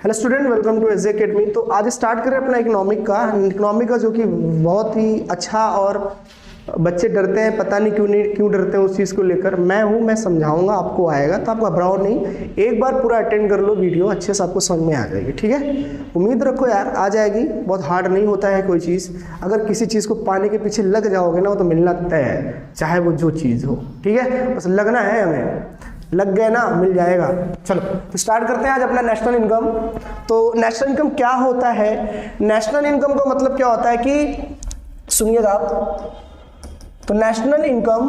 Hello student, welcome to SJ academy. तो आज start करें अपना इकोनॉमिक का जो कि बहुत ही अच्छा, और बच्चे डरते हैं, पता नहीं क्यों डरते हैं उस चीज़ को लेकर। मैं समझाऊंगा, आपको आएगा, तो आप घबराओ नहीं। एक बार पूरा अटेंड कर लो वीडियो, अच्छे से आपको समझ में आ जाएगी। ठीक है, उम्मीद रखो यार आ जाएगी। बहुत हार्ड नहीं होता है कोई चीज़। अगर किसी चीज़ को पाने के पीछे लग जाओगे ना, वो तो मिलना तय है, चाहे वो जो चीज़ हो। ठीक है, बस लगना है, हमें लग गए ना, मिल जाएगा। चलो तो स्टार्ट करते हैं आज अपना नेशनल इनकम। तो नेशनल इनकम क्या होता है? नेशनल इनकम का मतलब क्या होता है कि सुनिएगा आप, तो नेशनल इनकम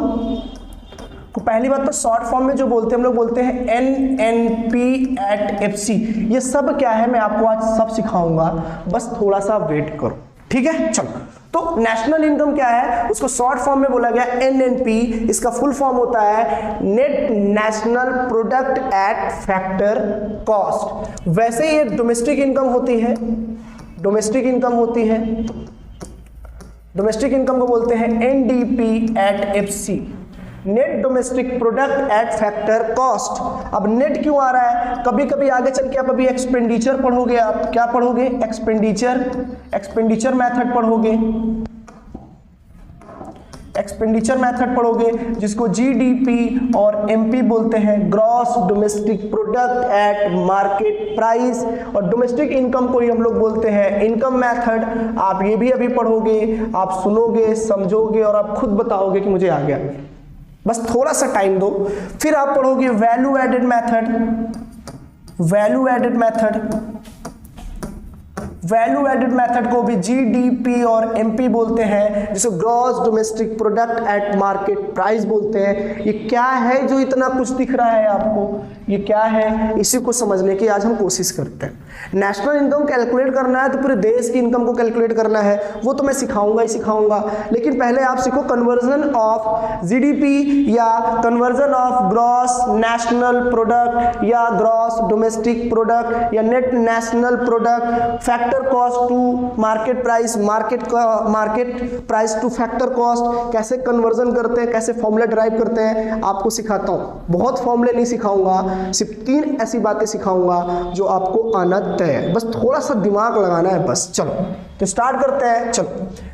को पहली बात तो शॉर्ट फॉर्म में जो बोलते हैं हम लोग बोलते हैं NNP@FC। ये सब क्या है मैं आपको आज सब सिखाऊंगा, बस थोड़ा सा वेट करो। ठीक है, चलो। तो नेशनल इनकम क्या है, उसको शॉर्ट फॉर्म में बोला गया NNP। इसका फुल फॉर्म होता है net national product at factor cost. वैसे ये डोमेस्टिक इनकम होती है, डोमेस्टिक इनकम होती है, डोमेस्टिक इनकम को बोलते हैं NDP@FC, net domestic product eight factor cost. अब नेट क्यों आ रहा है? कभी कभी आगे चल के आप अभी एक्सपेंडिचर पढ़ोगे। आप क्या पढ़ोगे? एक्सपेंडिचर मेथड पढ़ोगे, एक्सपेंडिचर मेथड पढ़ोगे, जिसको GDP और MP बोलते हैं, gross domestic product at market price. और डोमेस्टिक इनकम को ही हम लोग बोलते हैं इनकम मेथड। आप ये भी अभी पढ़ोगे, आप सुनोगे, समझोगे और आप खुद बताओगे कि मुझे आ गया। बस थोड़ा सा टाइम दो। फिर आप पढ़ोगे value added method, value added method, value added method को भी GDP और MP बोलते हैं, जिसे gross domestic product at market price बोलते हैं। ये क्या है जो इतना कुछ दिख रहा है आपको? ये क्या है, इसी को समझने की आज हम कोशिश करते हैं। नेशनल इनकम कैलकुलेट करना है तो पूरे देश की इनकम को कैलकुलेट करना है, वो तो मैं सिखाऊंगा ही सिखाऊंगा। लेकिन पहले आप सीखो कन्वर्जन ऑफ GDP या conversion of gross national product या ग्रॉस डोमेस्टिक प्रोडक्ट या net national product, factor cost to market price, market price to factor cost. कैसे कन्वर्जन करते हैं, कैसे फॉर्मूला ड्राइव करते हैं, आपको सिखाता हूँ। बहुत फॉर्मूले नहीं सिखाऊंगा, सिर्फ 3 ऐसी बातें सिखाऊंगा जो आपको आना तय है। बस थोड़ा सा दिमाग लगाना है बस। चलो तो स्टार्ट करते हैं। चलो,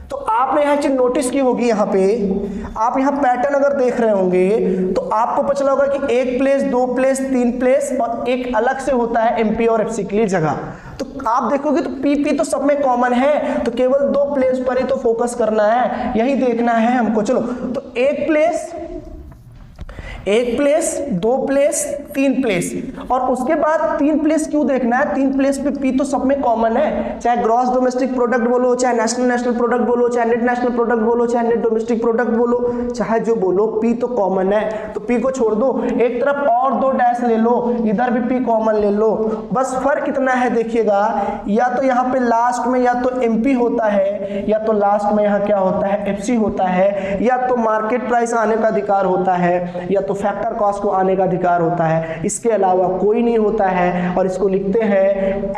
तो आपने यह चीज नोटिस की होगी, यहाँ पे आप यहाँ पैटर्न अगर देख रहे होंगे तो आपको पता चला होगा कि 1 प्लेस, 2 प्लेस, 3 प्लेस और एक अलग से होता है MP और FC के लिए जगह। तो आप देखोगे तो PP तो सब में कॉमन है, तो केवल 2 प्लेस पर ही तो फोकस करना है, यही देखना है हमको। चलो तो 1 प्लेस, 2 प्लेस, 3 प्लेस, और उसके बाद 3 प्लेस क्यों देखना है? 3 प्लेस पे P तो सब में कॉमन है, चाहे ग्रॉस डोमेस्टिक प्रोडक्ट बोलो, चाहे नेशनल प्रोडक्ट बोलो, चाहे नेट नेशनल प्रोडक्ट बोलो, चाहे नेट डोमेस्टिक प्रोडक्ट बोलो, चाहे जो बोलो, P तो कॉमन है। तो P को छोड़ दो, एक तरफ और 2 डैश ले लो, इधर भी P कॉमन ले लो। बस फर्क कितना है देखिएगा, या तो यहाँ पे लास्ट में या तो MP होता है, या तो लास्ट में यहाँ क्या होता है, FC होता है, या तो मार्केट प्राइस आने का अधिकार होता है, या तो फैक्टर कॉस्ट को आने का अधिकार होता है। इसके अलावा कोई नहीं होता है, और इसको लिखते हैं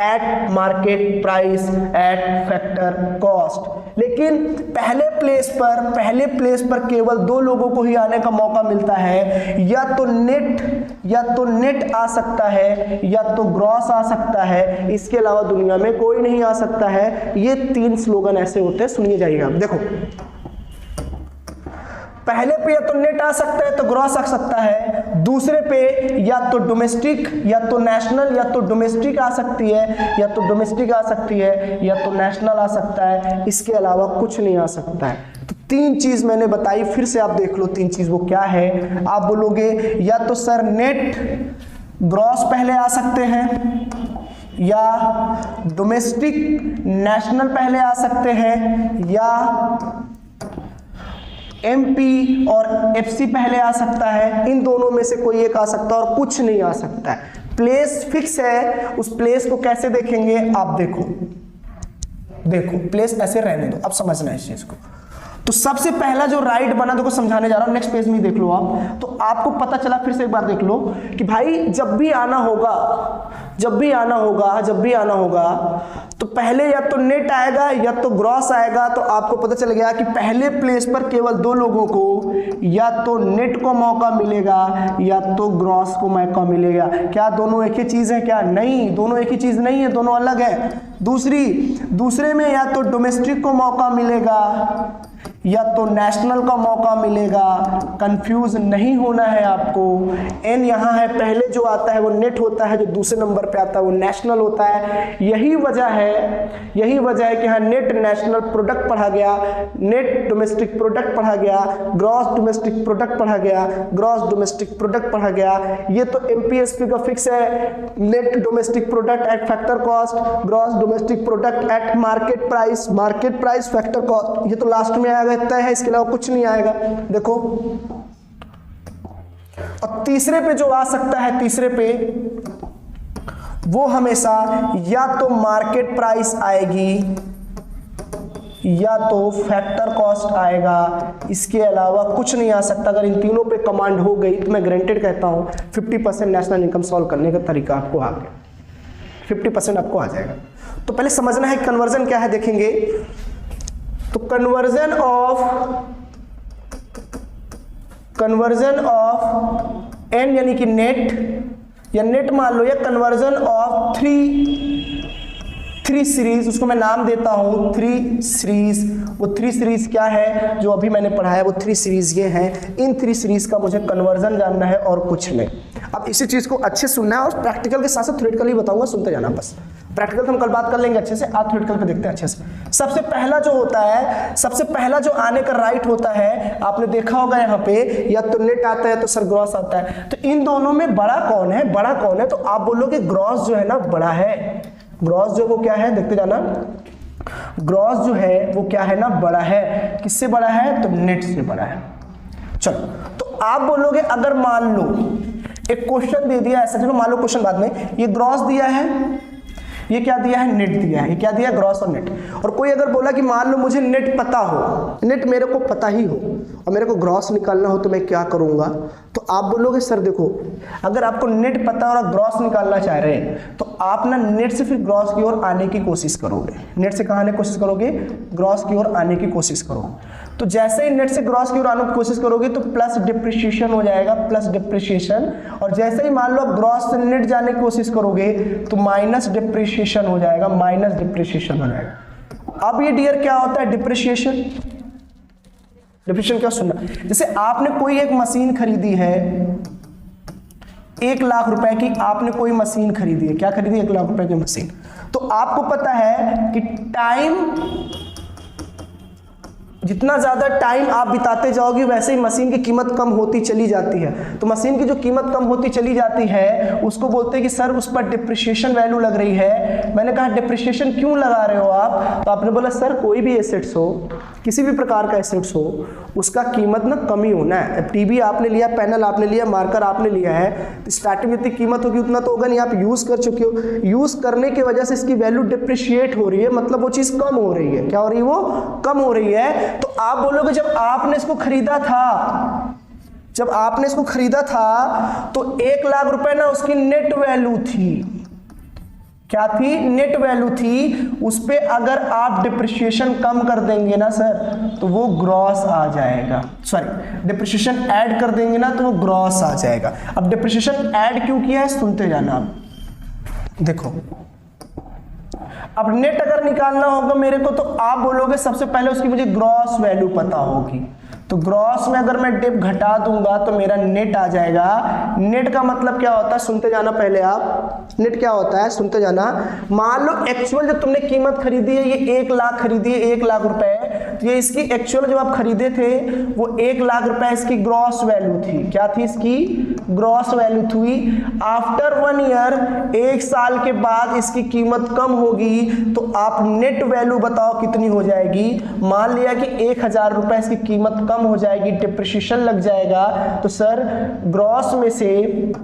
eight market price at factor cost. लेकिन पहले प्लेस पर केवल 2 लोगों को ही आने का मौका मिलता है, या तो नेट आ सकता है, या तो ग्रॉस आ सकता है। इसके अलावा दुनिया में कोई नहीं आ सकता है। ये 3 स्लोगन ऐसे होते हैं, सुनिए जाइएगा। देखो, पहले पे या तो नेट आ सकता है, तो ग्रॉस आ सकता है। दूसरे पे या तो डोमेस्टिक, या तो नेशनल, या तो डोमेस्टिक आ सकती है, या तो डोमेस्टिक आ सकती है, या तो नेशनल आ सकता है। इसके अलावा कुछ नहीं आ सकता है। तो 3 चीज मैंने बताई, फिर से आप देख लो 3 चीज वो क्या है। आप बोलोगे या तो सर नेट ग्रॉस पहले आ सकते हैं, या डोमेस्टिक नेशनल पहले आ सकते हैं, या MP और FC पहले आ सकता है। इन दोनों में से कोई एक आ सकता है और कुछ नहीं आ सकता है। प्लेस फिक्स है, उस प्लेस को कैसे देखेंगे आप देखो, प्लेस ऐसे रहने दो, अब समझना है इस चीज को। तो सबसे पहला जो राइट बना, देखो समझाने जा रहा हूं, नेक्स्ट पेज में देख लो आप, तो आपको पता चला, फिर से एक बार देख लो कि भाई जब भी आना होगा तो पहले या तो नेट आएगा या तो ग्रॉस आएगा। तो आपको पता चल गया कि पहले प्लेस पर केवल दो लोगों को या तो नेट को मौका मिलेगा या तो ग्रॉस को मौका मिलेगा। क्या दोनों एक ही चीज है? क्या नहीं, दोनों एक ही चीज नहीं है, दोनों अलग है। दूसरे में या तो डोमेस्टिक को मौका मिलेगा या तो नेशनल का मौका मिलेगा। कंफ्यूज नहीं होना है आपको। एन यहाँ है, पहले जो आता है वो नेट होता है, जो दूसरे नंबर पे आता है वो नेशनल होता है। यही वजह है कि यहाँ नेट नेशनल प्रोडक्ट पढ़ा गया, नेट डोमेस्टिक प्रोडक्ट पढ़ा गया, ग्रॉस डोमेस्टिक प्रोडक्ट पढ़ा गया, ग्रॉस डोमेस्टिक प्रोडक्ट पढ़ा गया। ये तो एमपीएसपी का फिक्स है, net domestic product eight factor cost, gross domestic product at market price factor cost. ये तो लास्ट में आएगा, तय है, इसके अलावा कुछ नहीं आएगा। देखो, और तीसरे पे जो आ सकता है, तीसरे पे वो हमेशा या तो मार्केट प्राइस आएगी या तो फैक्टर कॉस्ट आएगा, इसके अलावा कुछ नहीं आ सकता। अगर इन तीनों पे कमांड हो गई तो मैं गारंटेड कहता हूं 50% नेशनल इनकम सॉल्व करने का तरीका आपको आ गया, 50% आपको आ जाएगा। तो पहले समझना है कन्वर्जन क्या है, देखेंगे। तो कन्वर्जन ऑफ एन यानी कि नेट या नेट मान लो, या कन्वर्जन ऑफ थ्री सीरीज, उसको मैं नाम देता हूं थ्री सीरीज। वो थ्री सीरीज क्या है जो अभी मैंने पढ़ाया, वो थ्री सीरीज ये हैं। इन थ्री सीरीज का मुझे कन्वर्जन जानना है और कुछ नहीं। अब इसी चीज को अच्छे सुनना है और प्रैक्टिकल के साथ साथ थ्योरेटिकल ही बताऊंगा, सुनते जाना बस। प्रैक्टिकल तो हम कल बात कर लेंगे अच्छे से, आज थ्योरेटिकल पे देखते हैं अच्छे से। सबसे पहला जो होता है, सबसे पहला जो आने का राइट होता है, आपने देखा होगा यहाँ पे या तो नेट आता है तो सर ग्रॉस आता है। तो इन दोनों में बड़ा कौन है? तो आप बोलोगे ग्रॉस जो है ना बड़ा है। ग्रॉस जो वो क्या है, देखते जाना। ग्रॉस जो है वो क्या है ना, बड़ा है। किससे बड़ा है? तो नेट से बड़ा है। चलो, तो आप बोलोगे अगर मान लो एक क्वेश्चन दे दिया ऐसा, चलो मान लो क्वेश्चन बाद में, ये ग्रॉस दिया है, ये क्या दिया है? नेट दिया है। ये क्या दिया है? ग्रॉस और नेट। और कोई अगर बोला कि मान लो मुझे नेट पता हो, नेट मेरे को पता ही हो और मेरे को ग्रॉस निकालना हो तो मैं क्या करूंगा? तो आप बोलोगे सर देखो, अगर आपको नेट पता और आप ग्रॉस निकालना चाह रहे हैं तो आप ना नेट से फिर ग्रॉस की ओर आने की कोशिश करोगे। नेट से कहाँ आने की कोशिश करोगे? ग्रॉस की ओर आने की कोशिश करोगे। तो जैसे ही नेट से ग्रॉस की ओर आने की कोशिश करोगे तो प्लस डिप्रिशिएशन हो जाएगा, प्लस डिप्रिशिएशन। और जैसे ही मान लो आप ग्रॉस से नेट जाने की कोशिश करोगे तो माइनस डिप्रिशिएशन हो जाएगा, माइनस डिप्रिशिएशन हो जाएगा। अब ये डियर क्या होता है? डिप्रिशिएशन। डिप्रिशिएशन क्या सुनना, जैसे आपने कोई एक मशीन खरीदी है 1 लाख रुपए की, आपने कोई मशीन खरीदी है। क्या खरीदी? 1 लाख रुपए की मशीन। तो आपको पता है कि टाइम, जितना ज्यादा टाइम आप बिताते जाओगे वैसे ही मशीन की कीमत कम होती चली जाती है। तो मशीन की जो कीमत कम होती चली जाती है उसको बोलते हैं कि सर उस पर डिप्रिशिएशन वैल्यू लग रही है। मैंने कहा डिप्रिशिएशन क्यों लगा रहे हो आप? तो आपने बोला सर कोई भी एसेट्स हो, किसी भी प्रकार का एसेट्स हो, उसका कीमत ना कमी होना है। टीवी आपने लिया, पैनल आपने लिया, मार्कर आपने लिया है, तो स्टार्टिंग में जितनी कीमत होगी उतना तो होगा नहीं, आप यूज कर चुके हो। यूज करने की वजह से इसकी वैल्यू डिप्रिशिएट हो रही है, मतलब वो चीज कम हो रही है। क्या हो रही है? वो कम हो रही है। तो आप बोलोगे जब आपने इसको खरीदा था, तो 1 लाख रुपए ना उसकी नेट वैल्यू थी। क्या थी? नेट वैल्यू थी। उस पे अगर आप डिप्रिशिएशन कम कर देंगे ना सर तो वो ग्रॉस आ जाएगा। सॉरी, डिप्रिशिएशन ऐड कर देंगे ना तो वो ग्रॉस आ जाएगा। अब डिप्रिशिएशन ऐड क्यों किया है सुनते जाना। आप देखो, अब नेट अगर निकालना होगा मेरे को तो आप बोलोगे सबसे पहले उसकी मुझे ग्रॉस वैल्यू पता होगी। तो ग्रॉस में अगर मैं डिप घटा दूंगा तो मेरा नेट आ जाएगा। नेट का मतलब क्या होता है सुनते जाना पहले आप। नेट क्या होता है सुनते जाना। मान लो एक्चुअल जो तुमने कीमत खरीदी है ये 1 लाख खरीदी है, 1 लाख रुपए, तो ये इसकी एक्चुअल जब आप खरीदे थे वो 1 लाख रुपए इसकी ग्रॉस वैल्यू थी। क्या थी? इसकी ग्रॉस वैल्यू थी। आफ्टर 1 ईयर, 1 साल के बाद इसकी कीमत कम होगी तो आप नेट वैल्यू बताओ कितनी हो जाएगी। मान लिया कि 1000 रुपए इसकी कीमत कम कम हो जाएगी, डिप्रिसिएशन लग जाएगा, तो सर ग्रॉस में से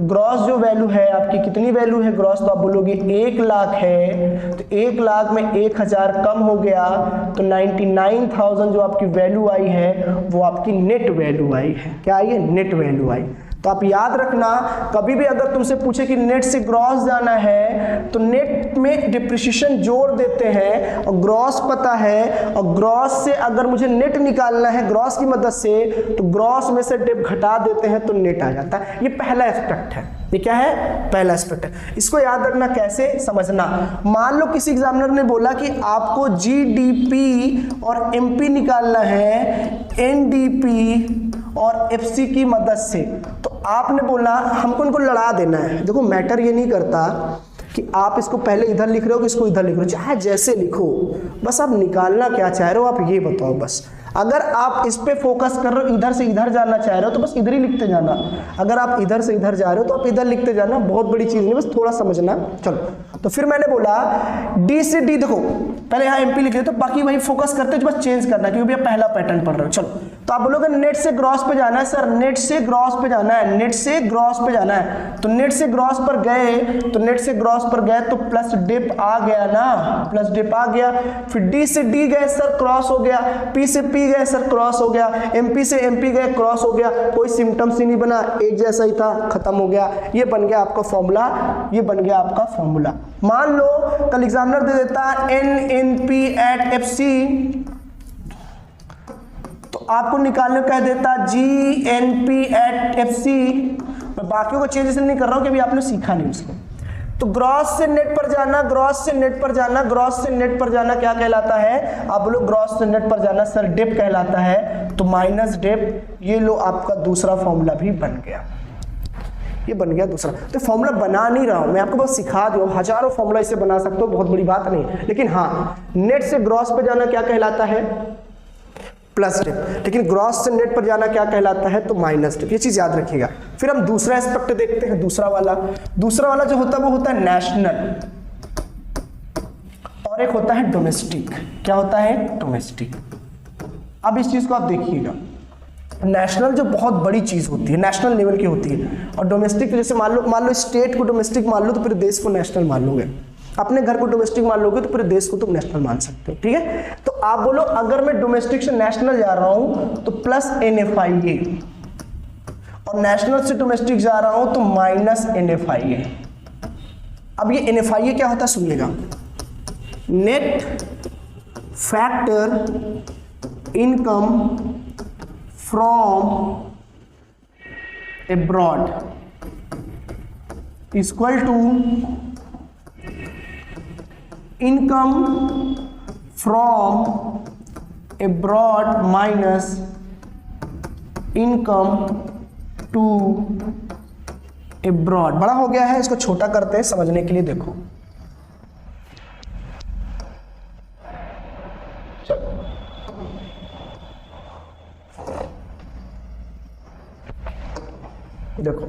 ग्रॉस जो वैल्यू है आपकी कितनी वैल्यू है ग्रॉस, तो आप बोलोगे 1 लाख है, तो 1 लाख में 1000 कम हो गया, तो 99,000 जो आपकी वैल्यू आई है वो आपकी नेट वैल्यू आई है। क्या आई है? नेट वैल्यू आई। तो आप याद रखना, कभी भी अगर तुमसे पूछे कि नेट से ग्रॉस जाना है तो नेट में डिप्रिसिएशन जोड़ देते हैं और ग्रॉस पता है, और ग्रॉस से अगर मुझे नेट निकालना है ग्रॉस की मदद से तो ग्रॉस में से डिप घटा देते हैं तो नेट आ जाता है। ये पहला एस्पेक्ट है। ये क्या है? पहला एस्पेक्ट है। इसको याद रखना, कैसे समझना। मान लो किसी एग्जामिनर ने बोला कि आपको जीडीपी और एमपी निकालना है एनडीपी और एफसी की मदद से, तो आपने बोला हमको इनको लड़ा देना है। देखो मैटर ये नहीं करता कि आप इसको पहले इधर लिख रहे हो कि इसको इधर लिख रहे हो, चाहे जैसे लिखो, बस आप निकालना क्या चाह रहे हो आप ये बताओ। बस अगर आप इस पे फोकस कर रहे हो, इधर से इधर जाना चाह रहे हो तो बस इधर ही लिखते जाना, अगर आप इधर से इधर जा रहे हो तो आप इधर लिखते जाना, बहुत बड़ी चीज नहीं, बस थोड़ा समझना। चलो तो फिर मैंने बोला डी से डी, देखो पहले यहाँ एमपी लिख रहे तो बाकी वही फोकस करते हो, बस चेंज करना क्योंकि पहला पैटर्न पढ़ रहे हो। चलो तो आप बोलोगे नेट से ग्रॉस पे जाना है, सर नेट से ग्रॉस पे जाना है, नेट से ग्रॉस पे जाना है, तो नेट से ग्रॉस पर गए, तो नेट से ग्रॉस पर गए तो प्लस डिप आ गया ना, प्लस डिप आ गया। फिर डी से डी गए सर क्रॉस हो गया, पी से पी गए सर क्रॉस हो गया, एमपी से एमपी गए क्रॉस हो गया, कोई सिम्टम्स ही नहीं बना, एक जैसा ही था, खत्म हो गया। ये बन गया आपका फॉर्मूला, ये बन गया आपका फॉर्मूला। मान लो कल एग्जामिनर दे देता एनएनपी एट एफसी, तो आपको निकालने कह देता जीएनपी एट एफसी। मैं बाकियों को चेंज नहीं कर रहा हूं कि अभी आपने सीखा नहीं उसको। तो ग्रॉस से नेट पर जाना, ग्रॉस से नेट पर जाना, ग्रॉस से नेट पर जाना क्या कहलाता है? आप बोलो ग्रॉस से नेट पर जाना सर डिप कहलाता है, तो माइनस डिप। ये लो आपका दूसरा फॉर्मूला भी बन गया, ये बन गया दूसरा। तो फॉर्मूला बना नहीं रहा हूं मैं, आपको बस सिखा दूं, हजारों फॉर्मूला इससे बना सकते हो, बहुत बड़ी बात नहीं। लेकिन हाँ, नेट से ग्रॉस पे जाना क्या कहलाता है? Plus dep. लेकिन ग्रॉस से नेट पर जाना क्या कहलाता है? तो माइनस डिप। ये चीज याद रखिएगा। फिर हम दूसरा एस्पेक्ट देखते हैं, दूसरा वाला जो होता है वो होता है नेशनल, और एक होता है डोमेस्टिक। क्या होता है? डोमेस्टिक। अब इस चीज को आप देखिएगा, नेशनल जो बहुत बड़ी चीज होती है, नेशनल लेवल की होती है, और डोमेस्टिक जैसे मान लो स्टेट को डोमेस्टिक मान लो तो पूरे देश को नेशनल मान लोगे, अपने घर को डोमेस्टिक मान लोगे तो पूरे देश को तुम नेशनल मान सकते हो। ठीक है, तो आप बोलो अगर मैं डोमेस्टिक से नेशनल जा रहा हूं तो प्लस NFIA, और नेशनल से डोमेस्टिक जा रहा हूं तो माइनस NFIA। अब ये NFIA क्या होता है सुनिएगा, net factor income from abroad equal to income from abroad minus income to abroad. बड़ा हो गया है, इसको छोटा करते हैं समझने के लिए। देखो देखो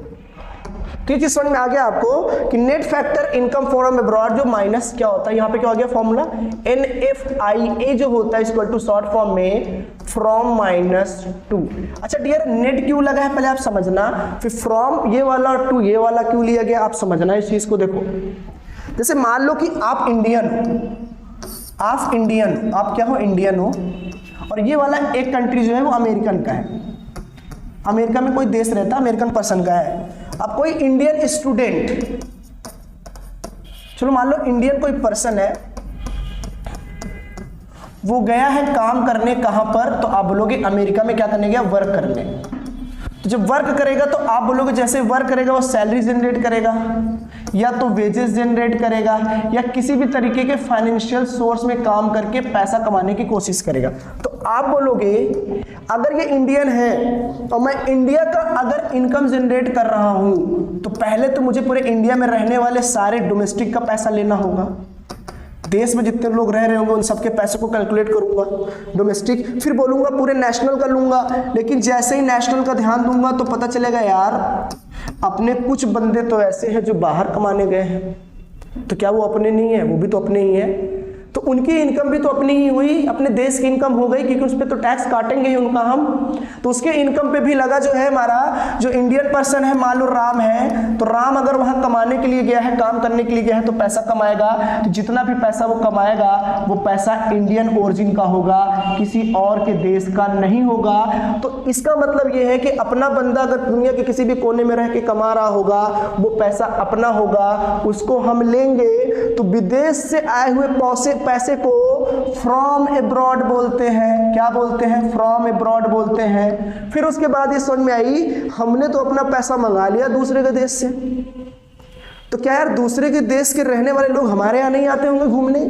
तो ये चीज समझ में आ गया आपको कि net factor income from abroad जो माइनस क्या होता है, यहां पे क्या हो गया फॉर्मूला NFIA जो होता है इक्वल टू शॉर्ट फॉर्म में फ्रॉम माइनस टू। अच्छा डियर, नेट क्यों लगा है पहले आप समझना, फिर फ्रॉम ये वाला और टू ये वाला क्यों लिया गया आप समझना इस चीज को। देखो जैसे मान लो कि आप इंडियन हो, आप क्या हो? इंडियन हो, और ये वाला एक कंट्री जो है वो अमेरिकन का है, अमेरिका में कोई देश रहता है अमेरिकन पर्सन का है। अब कोई इंडियन स्टूडेंट, चलो मान लो इंडियन कोई पर्सन है, वो गया है काम करने कहां पर, तो आप बोलोगे अमेरिका में क्या करने गया? वर्क करने। तो जब वर्क करेगा तो आप बोलोगे जैसे वर्क करेगा वो सैलरी जनरेट करेगा, या तो वेजेस जनरेट करेगा, या किसी भी तरीके के फाइनेंशियल सोर्स में काम करके पैसा कमाने की कोशिश करेगा। तो आप बोलोगे अगर ये इंडियन है और मैं इंडिया का अगर इनकम जनरेट कर रहा हूं तो पहले तो मुझे पूरे इंडिया में रहने वाले सारे डोमेस्टिक का पैसा लेना होगा, देश में जितने लोग रह रहे होंगे उन सबके पैसे को कैलकुलेट करूंगा डोमेस्टिक, फिर बोलूंगा पूरे नेशनल का लूंगा। लेकिन जैसे ही नेशनल का ध्यान दूंगा तो पता चलेगा यार अपने कुछ बंदे तो ऐसे हैं जो बाहर कमाने गए हैं, तो क्या वो अपने नहीं है? वो भी तो अपने ही है। तो उनकी इनकम भी तो अपनी ही हुई, अपने देश की इनकम हो गई, क्योंकि उस पर तो टैक्स काटेंगे ही उनका हम। तो उसके इनकम पे भी लगा जो है हमारा जो इंडियन पर्सन है, मान लो राम है, तो राम अगर वहां कमाने के लिए गया है, काम करने के लिए गया है, तो पैसा कमाएगा, तो जितना भी पैसा वो कमाएगा वो पैसा इंडियन ओरिजिन का होगा, किसी और के देश का नहीं होगा। तो इसका मतलब ये है कि अपना बंदा अगर दुनिया के किसी भी कोने में रह के कमा रहा होगा, वो पैसा अपना होगा, उसको हम लेंगे। तो विदेश से आए हुए पैसे को फ्रॉम एब्रॉड बोलते हैं। क्या बोलते हैं? फ्रॉम एब्रॉड बोलते हैं। फिर उसके बाद ये समझ में आई, हमने तो अपना पैसा मंगा लिया दूसरे के देश से, तो क्या यार दूसरे के देश के रहने वाले लोग हमारे यहाँ नहीं आते होंगे घूमने,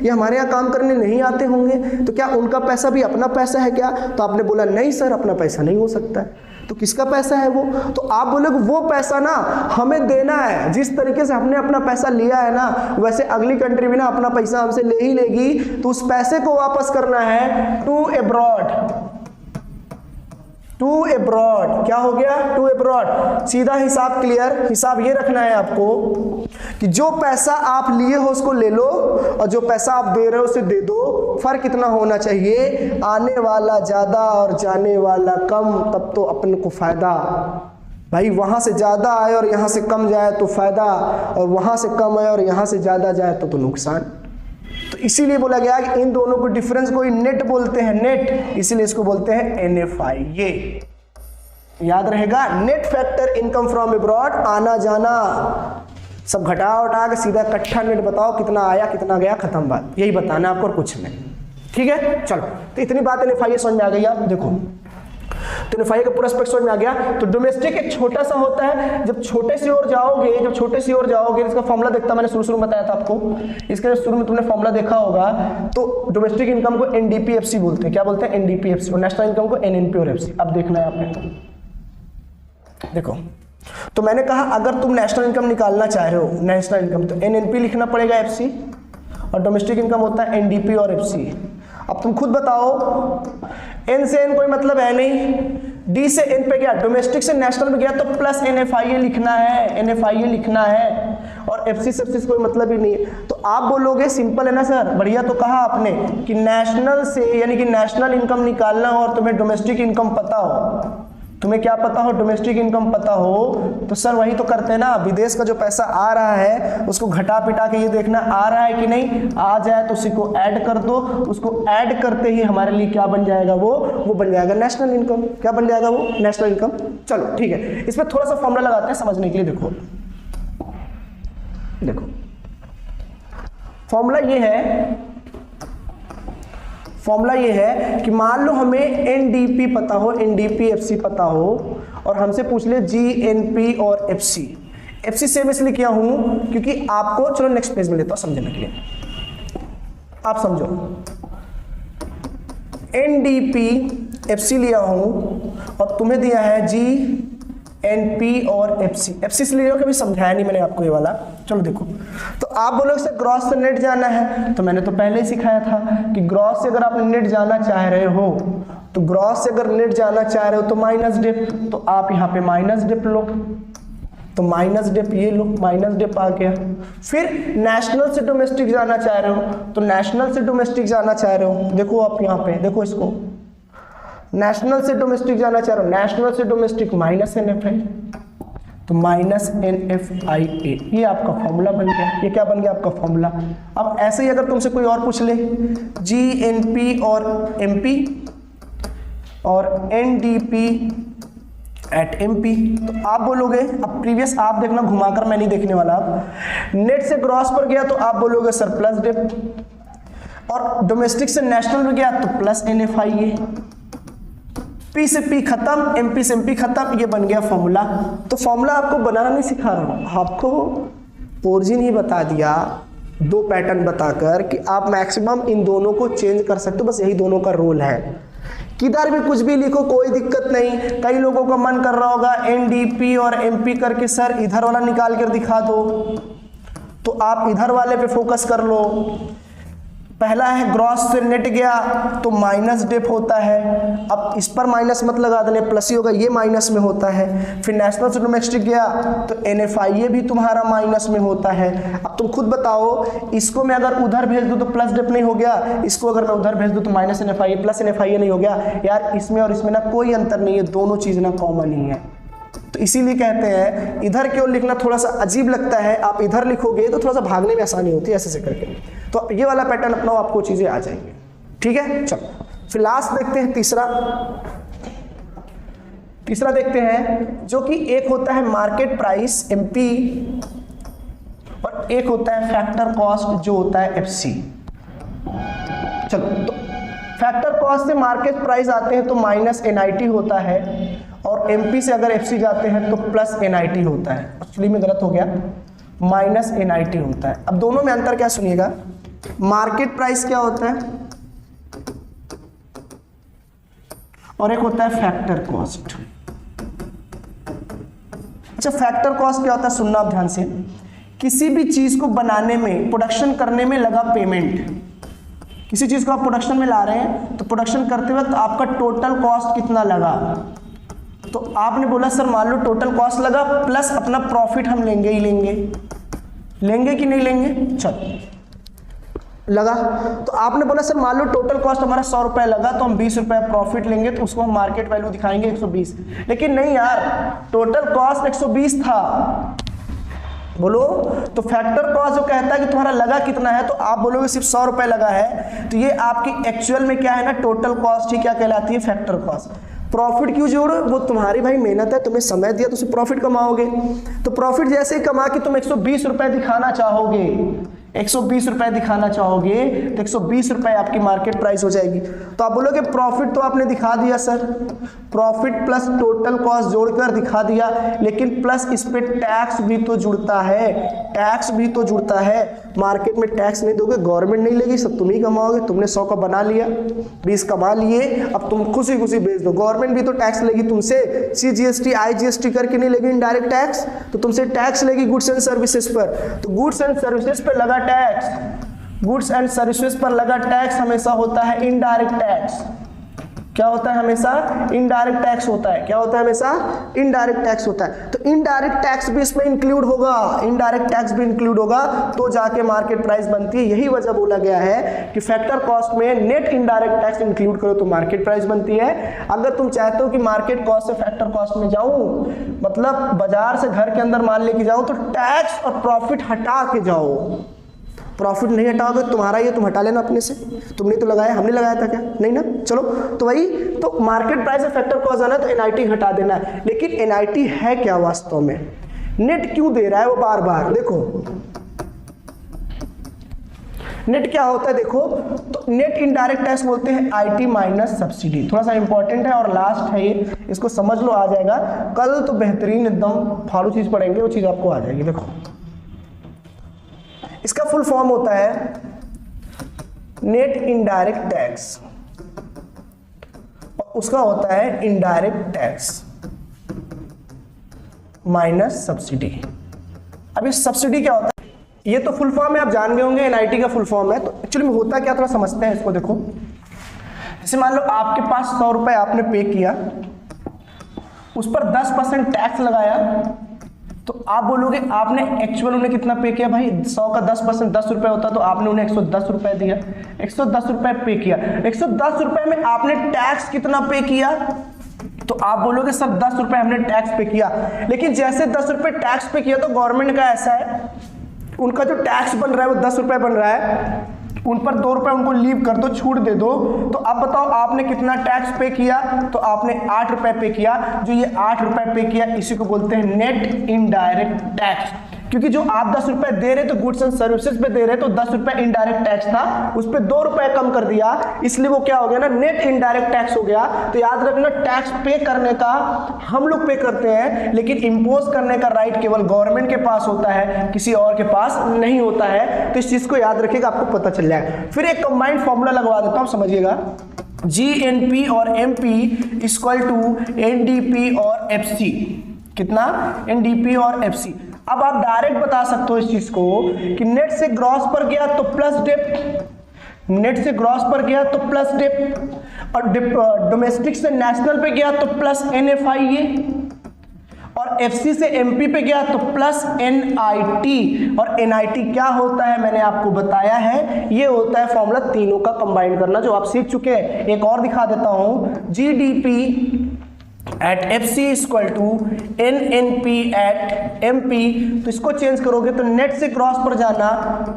या हमारे यहाँ काम करने नहीं आते होंगे, तो क्या उनका पैसा भी अपना पैसा है क्या? तो आपने बोला नहीं सर, अपना पैसा नहीं हो सकता है। तो किसका पैसा है वो? तो आप बोलोगे वो पैसा ना हमें देना है, जिस तरीके से हमने अपना पैसा लिया है ना, वैसे अगली कंट्री भी ना अपना पैसा हमसे ले ही लेगी। तो उस पैसे को वापस करना है टू एब्रॉड। टू एब्रॉड क्या हो गया? To abroad. सीधा हिसाब क्लियर। हिसाब ये रखना है आपको कि जो पैसा आप लिए हो उसको ले लो, और जो पैसा आप दे रहे हो उसे दे दो। फर्क कितना होना चाहिए? आने वाला ज्यादा और जाने वाला कम, तब तो अपन को फायदा। भाई वहां से ज्यादा आए और यहां से कम जाए तो फायदा, और वहां से कम आए और यहां से ज्यादा जाए तो नुकसान। तो इसीलिए बोला गया कि इन दोनों को डिफरेंस को नेट बोलते हैं, नेट, इसीलिए इसको बोलते हैं NFI। ये याद रहेगा, net factor income from abroad, आना जाना सब घटा उठा के सीधा इकट्ठा नेट बताओ कितना आया कितना गया, खत्म बात, यही बताना आपको और कुछ नहीं। ठीक है, चलो तो इतनी बात NFI समझ में आ गई। आप देखो तो NFI का पूरा स्पेक्ट समझ में आ गया। तो डोमेस्टिक एक छोटा सा होता है, जब छोटे से ओर जाओगे, इसका फॉर्मूला देखता मैंने शुरू में बताया था आपको, इसके शुरू में तुमने फॉर्मूला देखा होगा। तो डोमेस्टिक इनकम को NDPFC बोलते हैं। क्या बोलते हैं? NDPFC। और नेशनल इनकम को NNP और FC। अब देखना है आपने, देखो तो मैंने कहा अगर तुम नेशनल इनकम निकालना चाह रहे हो, नेशनल इनकम, तो NNP लिखना पड़ेगा, FC, और डोमेस्टिक इनकम होता है NDP और FC। अब तुम खुद बताओ, N से N कोई मतलब है नहीं, D से N पे गया, डोमेस्टिक से नेशनल में गया तो प्लस NFIA लिखना है, NFIA लिखना है, और FC से कोई मतलब ही नहीं है। तो आप बोलोगे सिंपल है ना सर, बढ़िया तो कहा आपने कि नेशनल से यानी कि नेशनल इनकम निकालना हो और तुम्हें डोमेस्टिक इनकम पता हो, तुम्हें क्या पता हो? डोमेस्टिक इनकम पता हो, तो सर वही तो करते हैं ना, विदेश का जो पैसा आ रहा है उसको घटा पिटा के ये देखना आ रहा है कि नहीं, आ जाए तो उसी को ऐड कर दो, उसको ऐड करते ही हमारे लिए क्या बन जाएगा? वो बन जाएगा नेशनल इनकम। क्या बन जाएगा? वो नेशनल इनकम। चलो ठीक है, इसमें थोड़ा सा फॉर्मूला लगाते हैं समझने के लिए। देखो फॉर्मूला ये है कि मान लो हमें NDP पता हो, NDPFC पता हो, और हमसे पूछ ले GNP और FC सेम इसलिए किया हूं क्योंकि आपको, चलो नेक्स्ट पेज में लेता हूं समझने के लिए, आप समझो। NDPFC लिया हूं और तुम्हें दिया है GNP और FC इसलिए कभी समझाया नहीं मैंने आपको ये वाला। चलो देखो, तो आप बोलोगे सर ग्रॉस से नेट जाना है, तो मैंने तो पहले ही सिखाया था कि ग्रॉस से अगर आप नेट जाना चाह रहे हो, तो ग्रॉस से अगर नेट जाना चाह रहे हो तो माइनस डिप, तो आप यहाँ पे माइनस डिप लो, तो माइनस डिप ये लो, माइनस डिप आ गया। फिर नेशनल से डोमेस्टिक जाना चाह रहे हो, तो नेशनल से डोमेस्टिक जाना चाह रहे हो, देखो आप यहाँ पे देखो इसको, नेशनल से डोमेस्टिक जाना चाह रहे हो, नेशनल से डोमेस्टिक माइनस NFI, तो माइनस NFIA, ये आपका फॉर्मूला बन गया। ये क्या बन गया? आपका फॉर्मूला। अब ऐसे ही अगर तुमसे कोई और पूछ ले GNP और MP और NDP एट MP, तो आप बोलोगे, अब प्रीवियस आप देखना, घुमाकर मैं नहीं देखने वाला, आप नेट से ग्रॉस पर गया तो आप बोलोगे सर प्लस डिप, और डोमेस्टिक से नेशनल में गया तो प्लस NFIA, P से P खत्म, MP से MP खत्म, ये बन गया फॉर्मूला। तो फॉर्मूला आपको बनाना नहीं सिखा रहा हूं, आपको ओरिजिन ही बता दिया, दो पैटर्न बताकर कि आप मैक्सिमम इन दोनों को चेंज कर सकते हो, बस यही दोनों का रोल है। किधर भी कुछ भी लिखो कोई दिक्कत नहीं। कई लोगों का मन कर रहा होगा NDP और MP करके सर इधर वाला निकाल कर दिखा दो, तो आप इधर वाले पे फोकस कर लो। पहला है ग्रॉस से नेट गया तो माइनस डेप होता है। अब इस पर माइनस मत लगा देने, प्लस ही होगा, ये माइनस में होता है। फिर नेशनल से डोमेस्टिक गया तो NFIA भी तुम्हारा माइनस में होता है। अब तुम खुद बताओ, इसको मैं अगर उधर भेज दूं तो प्लस डेप नहीं हो गया, इसको अगर मैं उधर भेज दूं तो माइनस NFIA प्लस NFIA नहीं हो गया। यार इसमें और इसमें ना कोई अंतर नहीं है, दोनों चीज ना कॉमन ही है। तो इसीलिए कहते हैं इधर की ओर लिखना थोड़ा सा अजीब लगता है, आप इधर लिखोगे तो थोड़ा सा भागने में आसानी होती है ऐसे करके। तो ये वाला पैटर्न अपनाओ, आपको चीजें आ जाएंगी। ठीक है, चलो फिर लास्ट देखते हैं तीसरा देखते हैं, जो कि एक होता है मार्केट प्राइस MP और एक होता है फैक्टर कॉस्ट जो होता है FC। चलो तो फैक्टर कॉस्ट से मार्केट प्राइस आते हैं तो माइनस NIT होता है, और MP से अगर FC जाते हैं तो प्लस NIT होता है। एक्चुअली में गलत हो गया, माइनस NIT होता है। अब दोनों में अंतर क्या सुनिएगा, मार्केट प्राइस क्या होता है और एक होता है फैक्टर कॉस्ट। अच्छा, फैक्टर कॉस्ट क्या होता है सुनना आप ध्यान से, किसी भी चीज को बनाने में, प्रोडक्शन करने में लगा पेमेंट, किसी चीज को आप प्रोडक्शन में ला रहे हैं तो प्रोडक्शन करते वक्त आपका टोटल कॉस्ट कितना लगा, तो आपने बोला सर मान लो टोटल कॉस्ट लगा प्लस अपना प्रॉफिट हम लेंगे ही लेंगे कि नहीं लेंगे, चल लगा। तो आपने बोला सर मान लो टोटल कॉस्ट हमारा 100 रुपए लगा तो हम 20 रुपए प्रॉफिट लेंगे, तो उसको हम मार्केट वैल्यू दिखाएंगे 120। लेकिन नहीं यार, टोटल कॉस्ट 120 था, बोलो। तो फैक्टर कॉस्ट जो कहता है कि तुम्हारा लगा कितना है, तो आप बोलोगे सिर्फ 100 रुपए लगा है, तो ये आपकी एक्चुअल में क्या है ना, टोटल कॉस्ट ही क्या कहलाती है, फैक्टर कॉस्ट। प्रॉफिट क्यों जोड़ो, वो तुम्हारी भाई मेहनत है, तुम्हें समय दिया तो प्रॉफिट कमाओगे। तो प्रॉफिट जैसे ही कमा के तुम 120 रुपए दिखाना चाहोगे, 120 रुपए दिखाना चाहोगे तो 120 रुपए आपकी मार्केट प्राइस हो जाएगी। तो आप बोलोगे प्रॉफिट तो आपने दिखा दिया sir, profit plus total cost जोड़कर दिखा दिया, लेकिन प्लस इस पे टैक्स भी तो जुड़ता है, टैक्स भी तो जुड़ता है। मार्केट में टैक्स नहीं दोगे, गवर्नमेंट नहीं लेगी, सब तुम ही कमाओगे। तुमने 100 का बना लिया, 20 कमा लिए, अब तुम खुशी खुशी बेच दो, गवर्नमेंट भी तो टैक्स लेगी तुमसे, CGST IGST करके नहीं लेगी इनडायरेक्ट टैक्स, तो तुमसे टैक्स लेगी गुड्स एंड सर्विसेज पर। तो गुड्स एंड सर्विसेज पर लगा टैक्स, गुड्स एंड सर्विसेज पर लगा टैक्स हमेशा होता है इनडायरेक्ट टैक्स। क्या होता है हमेशा, इनडायरेक्ट टैक्स होता है। क्या होता है हमेशा, इनडायरेक्ट टैक्स होता है। तो इनडायरेक्ट टैक्स भी इसमें इंक्लूड होगा, इनडायरेक्ट टैक्स भी इंक्लूड होगा, तो जाके मार्केट प्राइस बनती है। यही वजह बोला गया है कि फैक्टर कॉस्ट में नेट इनडायरेक्ट टैक्स इंक्लूड करो तो मार्केट प्राइस बनती है। अगर तुम चाहते हो कि मार्केट कॉस्ट से फैक्टर कॉस्ट में जाऊं, मतलब बाजार से घर के अंदर माल लेके जाऊं, तो टैक्स और प्रॉफिट हटा के जाओ। प्रॉफिट नहीं हटाओगे तुम्हारा, ये तुम हटा लेना अपने से, तुमने तो लगाया, हमने लगाया था क्या, नहीं ना। चलो तो वही, तो मार्केट प्राइस से फैक्टर कॉस्ट आना है तो NIT हटा देना है। लेकिन NIT है क्या वास्तव में, नेट क्यों दे रहा है वो बार बार, देखो नेट क्या होता है, देखो तो नेट इनडायरेक्ट टैक्स बोलते हैं IT माइनस सब्सिडी। थोड़ा सा इंपॉर्टेंट है और लास्ट है ये, इसको समझ लो, आ जाएगा कल तो बेहतरीन एकदम फालतू चीज पढ़ेंगे, वो चीज आपको आ जाएगी। देखो इसका फुल फॉर्म होता है नेट इनडायरेक्ट टैक्स, और उसका होता है इनडायरेक्ट टैक्स माइनस सब्सिडी। अब ये सब्सिडी क्या होता है, ये तो फुल फॉर्म है, आप जान गए होंगे, NIT का फुल फॉर्म है। तो एक्चुअली में होता क्या, थोड़ा समझते हैं इसको। देखो जैसे मान लो आपके पास 100 रुपए आपने पे किया, उस पर 10% टैक्स लगाया, तो आप बोलोगे आपने एक्चुअल उन्हें कितना पे किया, भाई 100 का 10% 10 रुपए होता, तो आपने उन्हें 110 रुपए दिया, 110 रुपए पे किया। 110 रुपए में आपने टैक्स कितना पे किया, तो आप बोलोगे सर 10 रुपए हमने टैक्स पे किया। लेकिन जैसे 10 रुपए टैक्स पे किया तो गवर्नमेंट का ऐसा है, उनका जो टैक्स बन रहा है वो 10 रुपए बन रहा है, उन पर 2 रुपए उनको लीव कर दो, छूट दे दो। तो अब बताओ आपने कितना टैक्स पे किया, तो आपने 8 रुपए पे किया। जो ये 8 रुपए पे किया इसी को बोलते हैं नेट इनडायरेक्ट टैक्स। क्योंकि जो आप 10 रुपए दे रहे तो गुड्स एंड सर्विसेज पे दे रहे, तो 10 रुपए इनडायरेक्ट टैक्स था, उस पर 2 रुपए कम कर दिया, इसलिए वो क्या हो गया ना, नेट इनडायरेक्ट टैक्स हो गया। तो याद रखना, टैक्स पे करने का हम लोग पे करते हैं, लेकिन इंपोज करने का राइट केवल गवर्नमेंट के पास होता है, किसी और के पास नहीं होता है। तो इस चीज को याद रखिएगा, आपको पता चल जाएगा। फिर एक कंबाइंड फॉर्मूला लगवा देता हूं, समझिएगा। GNP और MP इक्वल टू NDP और FC। कितना, NDP और FC। अब आप डायरेक्ट बता सकते हो इस चीज को कि नेट से ग्रॉस पर गया तो प्लस डेप्ट, नेट से ग्रॉस पर गया तो प्लस डिप, और डोमेस्टिक से नेशनल पे गया तो प्लस NFIA, और FC से MP पे गया तो प्लस NIT। और NIT क्या होता है मैंने आपको बताया है, ये होता है फॉर्मूला तीनों का कंबाइन करना, जो आप सीख चुके हैं। एक और दिखा देता हूं, GDP at FC equal to NNP at MP। तो इसको चेंज करोगे तो नेट से क्रॉस पर जाना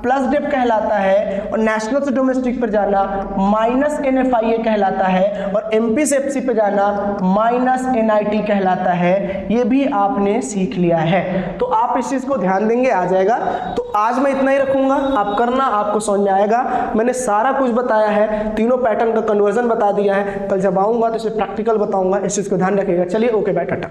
प्लस डिप कहलाता है, और नेशनल से डोमेस्टिक पर जाना माइनस NFIA कहलाता है, और MP से FC पे जाना माइनस NIT कहलाता है। ये भी आपने सीख लिया है, तो आप इस चीज को ध्यान देंगे, आ जाएगा। तो आज मैं इतना ही रखूंगा, आप करना, आपको समझ में आएगा। मैंने सारा कुछ बताया है, तीनों पैटर्न का कन्वर्जन बता दिया है। कल जब आऊंगा तो इसे प्रैक्टिकल बताऊंगा, इस चीज को ध्यान रखिएगा। चलिए, ओके, बाय, टाटा।